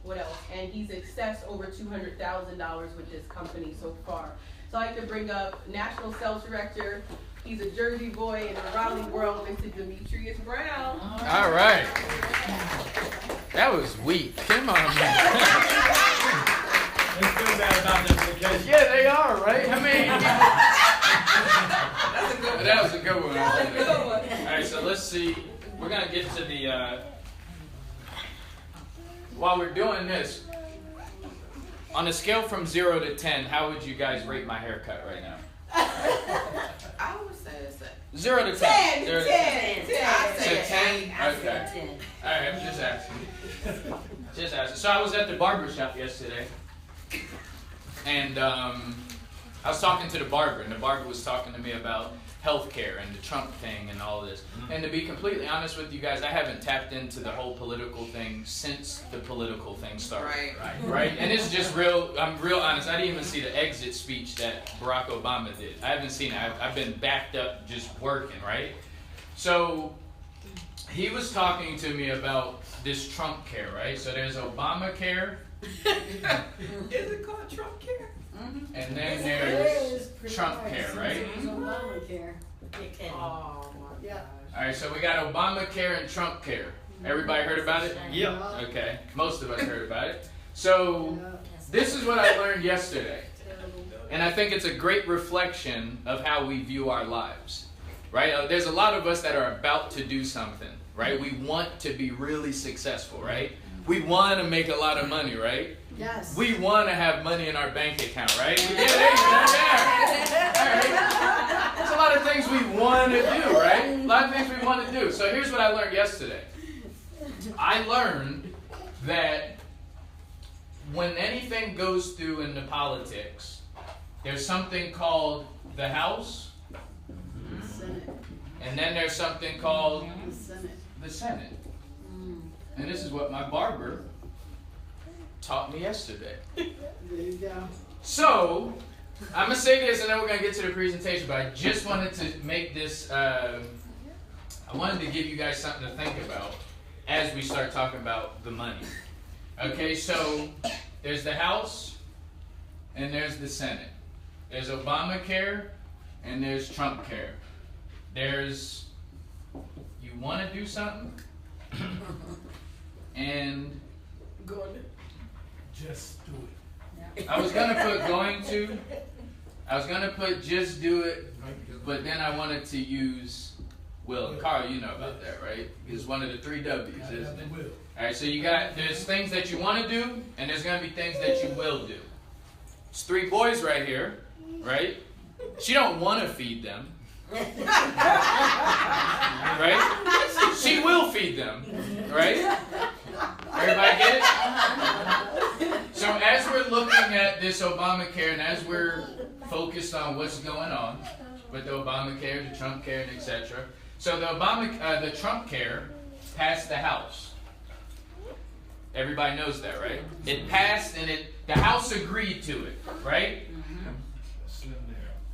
What else? And he's accessed over $200,000 with this company so far. So I like to bring up National Sales Director. He's a Jersey boy in the Raleigh world, Mr. Demetrius Brown. All right. That was weak. Come on, man. Let's feel bad about this because Yeah, they are, right? I mean, That's a good one. that was a good one. That's a good one. All right, so let's see. We're going to get to the, while we're doing this, on a scale from 0 to 10, how would you guys rate my haircut right now? I would say it's a 0 to 10. 10. 0 to 10. 10. I So say 10? I Okay. said 10. All right, I'm just asking. Just asking. So I was at the barber shop yesterday, and I was talking to the barber, and the barber was talking to me about healthcare and the Trump thing and all this. And to be completely honest with you guys, I haven't tapped into the whole political thing since the political thing started. Right? And it's just real, I'm real honest. I didn't even see the exit speech that Barack Obama did. I haven't seen it. I've been backed up just working, right? So he was talking to me about this Trumpcare, right? So there's Obamacare, Is it called Trumpcare? and then there's Trumpcare, right? Obamacare. Oh my gosh. All right, so we got Obamacare and Trumpcare. Everybody heard about it? yeah. Okay, most of us heard about it. So this is what I learned yesterday. And I think it's a great reflection of how we view our lives, right? There's a lot of us that are about to do something, right? We want to be really successful, right? We want to make a lot of money, right? Yes. We want to have money in our bank account, right? Yeah, there you go, there. All right. There's a lot of things we want to do, right? A lot of things we want to do. So here's what I learned yesterday. I learned that when anything goes through in the politics, there's something called the House, Senate. and then there's something called Senate. the Senate. And this is what my barber taught me yesterday. There you go. So, I'm going to say this and then we're going to get to the presentation, but I just wanted to make this, I wanted to give you guys something to think about as we start talking about the money. Okay, so there's the House and there's the Senate. There's Obamacare and there's Trumpcare. There's, you want to do something? And Just do it. I was going to put going to, I was going to put just do it, but then I wanted to use will. Carl, you know about that, right? It's one of the 3 W's, isn't it? All right, so you got, there's things that you want to do, and there's going to be things that you will do. It's 3 boys right here, right? She don't want to feed them. Right? She will feed them, right? Everybody get it? So as we're looking at this Obamacare and as we're focused on what's going on with the Obamacare, the Trumpcare, and etc. So the Trumpcare passed the House. Everybody knows that, right? It passed and the House agreed to it, right?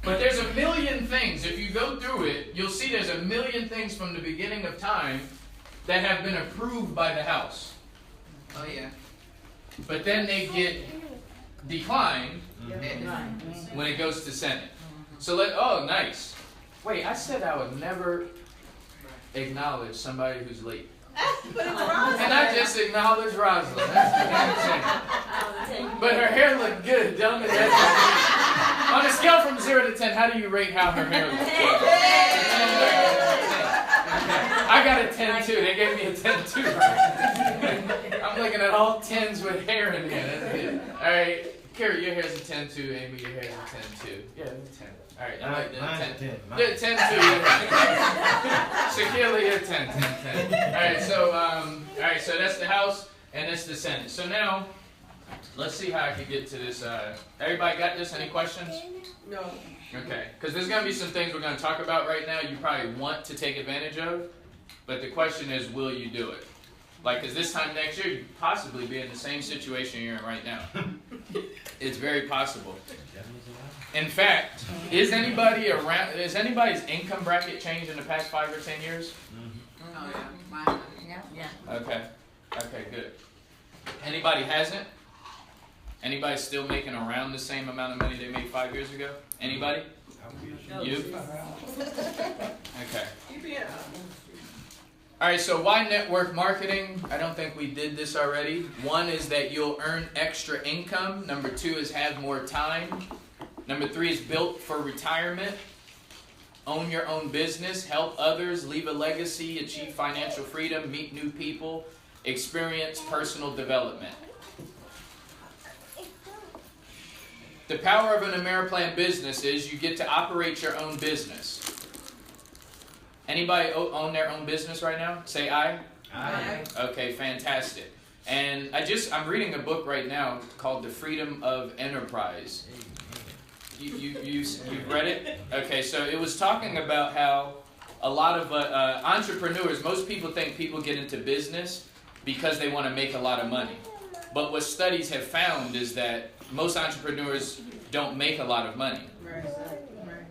But there's a million things. If you go through it, you'll see there's a million things from the beginning of time that have been approved by the House. Oh yeah. But then they get declined when it goes to Senate. So oh, nice. Wait, I said I would never acknowledge somebody who's late. But it's Rosalind. And I just acknowledged Rosalind. That's but her hair looked good, don't it? On a scale from 0 to 10, how do you rate how her hair looks? I got a 10 too. They gave me a 10 too. I'm looking at all 10s with hair in here. That's good. All right, Carrie, your hair's a 10 too. Amy, your hair's a 10 too. Yeah, it's a 10. All right, I like that. 10. Yeah, 10 too. Shaquille, you're 10. All right, so that's the House and that's the Senate. So now, let's see how I can get to this. Everybody got this? Any questions? No. Okay, because there's going to be some things we're going to talk about right now you probably want to take advantage of, but the question is, will you do it? Like, because this time next year, you could possibly be in the same situation you're in right now. It's very possible. In fact, is anybody's income bracket changed in the past 5 or 10 years? Oh, yeah. Mine. Yeah. Okay. Okay, good. Anybody hasn't? Anybody still making around the same amount of money they made 5 years ago? Anybody? You? Okay. All right, so why network marketing? I don't think we did this already. One is that you'll earn extra income. Number two is have more time. Number three is built for retirement. Own your own business, help others, leave a legacy, achieve financial freedom, meet new people, experience personal development. The power of an Ameriplan business is you get to operate your own business. Anybody own their own business right now? Say aye. Aye. Okay, fantastic. And I'm reading a book right now called The Freedom of Enterprise. You've read it? Okay, so it was talking about how a lot of entrepreneurs, most people think people get into business because they want to make a lot of money. But what studies have found is that most entrepreneurs don't make a lot of money. Right.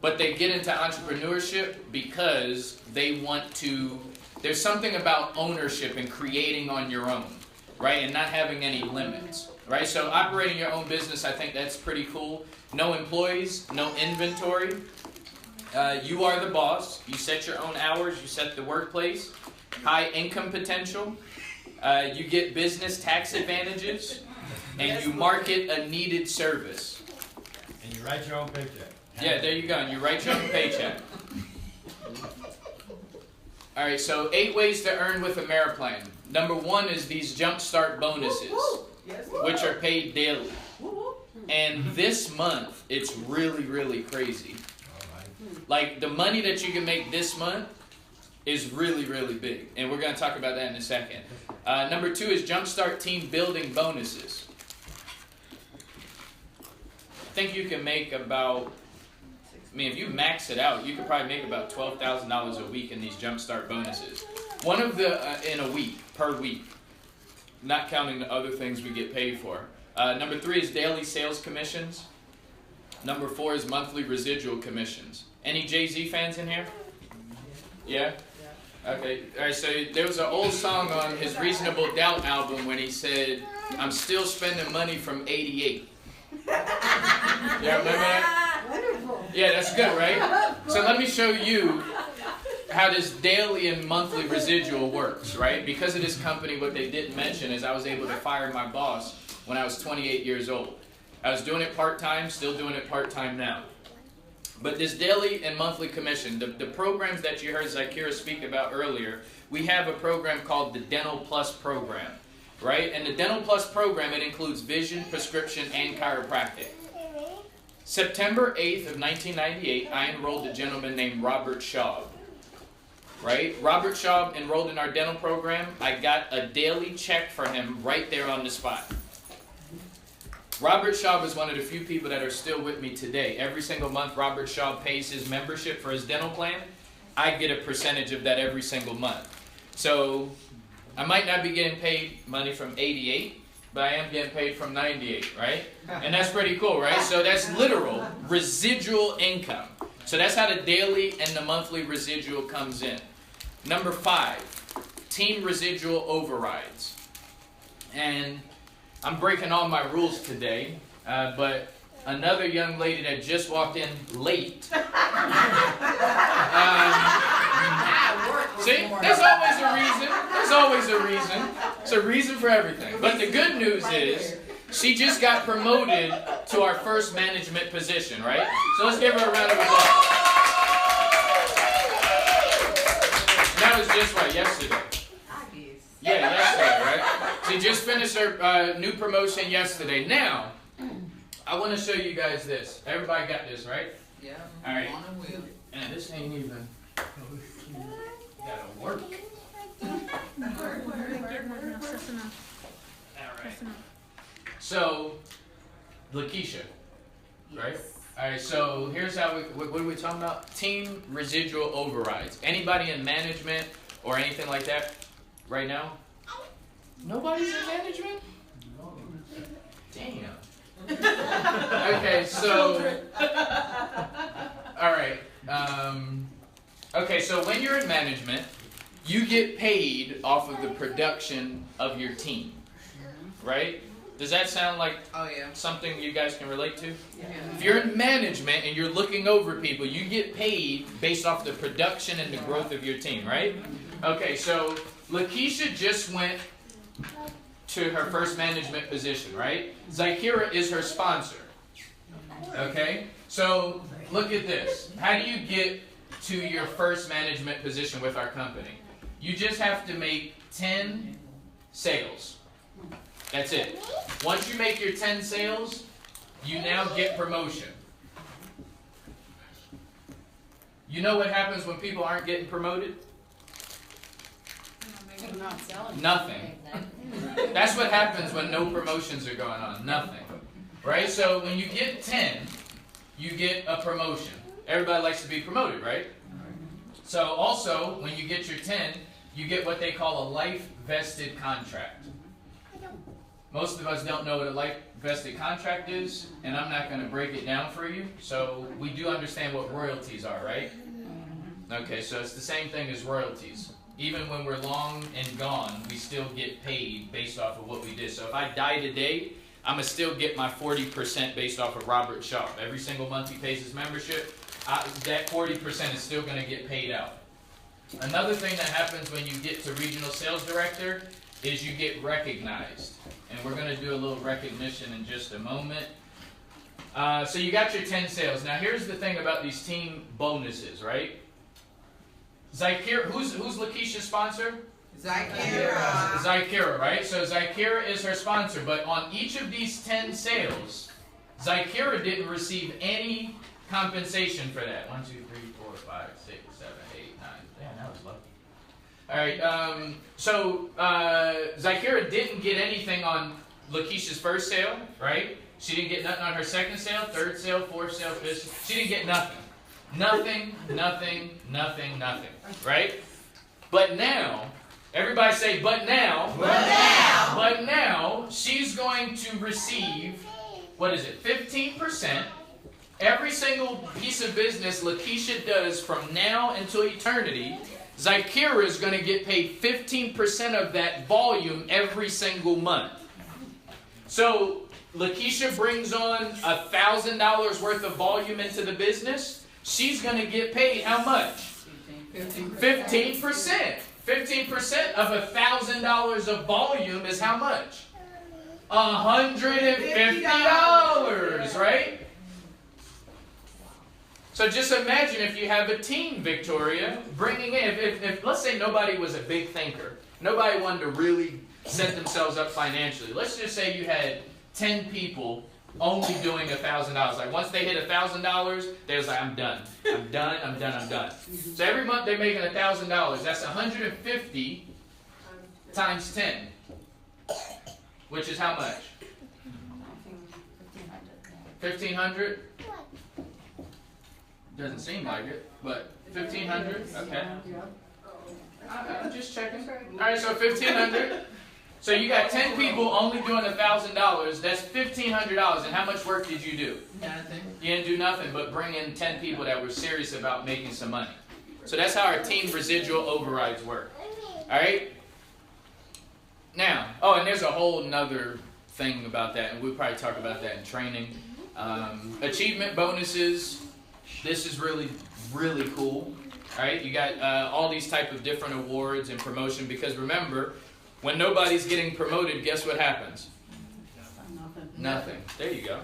But they get into entrepreneurship because they want to, there's something about ownership and creating on your own, right? And not having any limits, right? So operating your own business, I think that's pretty cool. No employees, no inventory. You are the boss. You set your own hours. You set the workplace. High income potential. You get business tax advantages. And you market a needed service. And you write your own paycheck. Yeah, there you go. And you write your own paycheck. All right, so 8 ways to earn with Ameriplan. Number 1 is these jumpstart bonuses, which are paid daily. And this month, it's really, really crazy. Like, the money that you can make this month is really, really big. And we're going to talk about that in a second. Number 2 is jumpstart team building bonuses. I think you can make about, if you max it out, you could probably make about $12,000 a week in these jumpstart bonuses. One of the, in a week, per week, not counting the other things we get paid for. Number 3 is daily sales commissions. Number 4 is monthly residual commissions. Any Jay-Z fans in here? Yeah? Okay. All right, so there was an old song on his Reasonable Doubt album when he said, "I'm still spending money from '88. Yeah, remember that? Wonderful. Yeah, that's good, right? So let me show you how this daily and monthly residual works, right? Because of this company, what they didn't mention is I was able to fire my boss when I was 28 years old. I was doing it part-time, still doing it part-time now. But this daily and monthly commission, the programs that you heard Zakira speak about earlier, we have a program called the Dental Plus program, right? And the Dental Plus program, it includes vision, prescription, and chiropractic. September 8th of 1998, I enrolled a gentleman named Robert Shaw, right? Robert Shaw enrolled in our dental program. I got a daily check for him right there on the spot. Robert Shaw is one of the few people that are still with me today. Every single month, Robert Shaw pays his membership for his dental plan. I get a percentage of that every single month. So I might not be getting paid money from '88, but I am getting paid from '98, right? And that's pretty cool, right? So that's literal residual income. So that's how the daily and the monthly residual comes in. Number 5, team residual overrides. And I'm breaking all my rules today, but another young lady that just walked in late. See, there's always a reason. There's always a reason. It's a reason for everything. But the good news is, she just got promoted to our first management position, right? So let's give her a round of applause. And that was just right yesterday. Yeah, yesterday, right? She just finished her new promotion yesterday. Now, I want to show you guys this. Everybody got this, right? Yeah. All right. On a wheel. And this ain't even gotta work. All right. So, Lakeisha, right? All right. So here's how what are we talking about? Team residual overrides. Anybody in management or anything like that? Right now? Nobody's in management? Damn. Okay, so... Alright. Okay, so when you're in management, you get paid off of the production of your team, right? Does that sound like something you guys can relate to? Yeah. If you're in management and you're looking over people, you get paid based off the production and the growth of your team, right? Okay, so Lakeisha just went to her first management position, right? Zykira is her sponsor. Okay? So look at this. How do you get to your first management position with our company? You just have to make 10 sales. That's it. Once you make your 10 sales, you now get promotion. You know what happens when people aren't getting promoted? They're not selling. Nothing. That's what happens when no promotions are going on. Nothing. Right? So when you get 10, you get a promotion. Everybody likes to be promoted, right? So also, when you get your 10, you get what they call a life vested contract. Most of us don't know what a life vested contract is, and I'm not going to break it down for you. So we do understand what royalties are, right? Okay, so it's the same thing as royalties. Even when we're long and gone, we still get paid based off of what we did. So if I die today, I'm going to still get my 40% based off of Robert Shaw. Every single month he pays his membership, that 40% is still going to get paid out. Another thing that happens when you get to regional sales director is you get recognized. And we're going to do a little recognition in just a moment. So you got your 10 sales. Now here's the thing about these team bonuses, right? Zykira, who's Lakeisha's sponsor? Zykira, right? So Zykira is her sponsor, but on each of these 10 sales, Zykira didn't receive any compensation for that. 1, 2, 3, 4, 5, 6, 7, 8, 9. Damn, that was lucky. All right, so Zykira didn't get anything on Lakeisha's first sale, right? She didn't get nothing on her second sale, third sale, fourth sale, fifth sale. She didn't get nothing. Nothing, nothing, nothing, nothing, right? But now, everybody say, but now. But now, she's going to receive, what is it, 15%. Every single piece of business Lakeisha does from now until eternity, Zykira is going to get paid 15% of that volume every single month. So Lakeisha brings on $1,000 worth of volume into the business. She's going to get paid how much? 15%. 15% of $1,000 of volume is how much? $150, right? So just imagine if you have a team, Victoria, bringing in, if let's say nobody was a big thinker, nobody wanted to really set themselves up financially. Let's just say you had 10 people only doing $1,000. Like once they hit $1,000, they was like, I'm done. I'm done, I'm done, I'm done. So every month they're making $1,000. That's 150 times 10, which is how much? 1,500? Doesn't seem like it, but 1,500, okay. I'm just checking. All right, so 1,500. So you got 10 people only doing $1,000. That's $1,500. And how much work did you do? Nothing. You didn't do nothing but bring in 10 people that were serious about making some money. So that's how our team residual overrides work. All right? Now, oh, and there's a whole nother thing about that, and we'll probably talk about that in training. Achievement bonuses. This is really, really cool. All right? You got all these type of different awards and promotion because remember, when nobody's getting promoted, guess what happens? Nothing. There you go.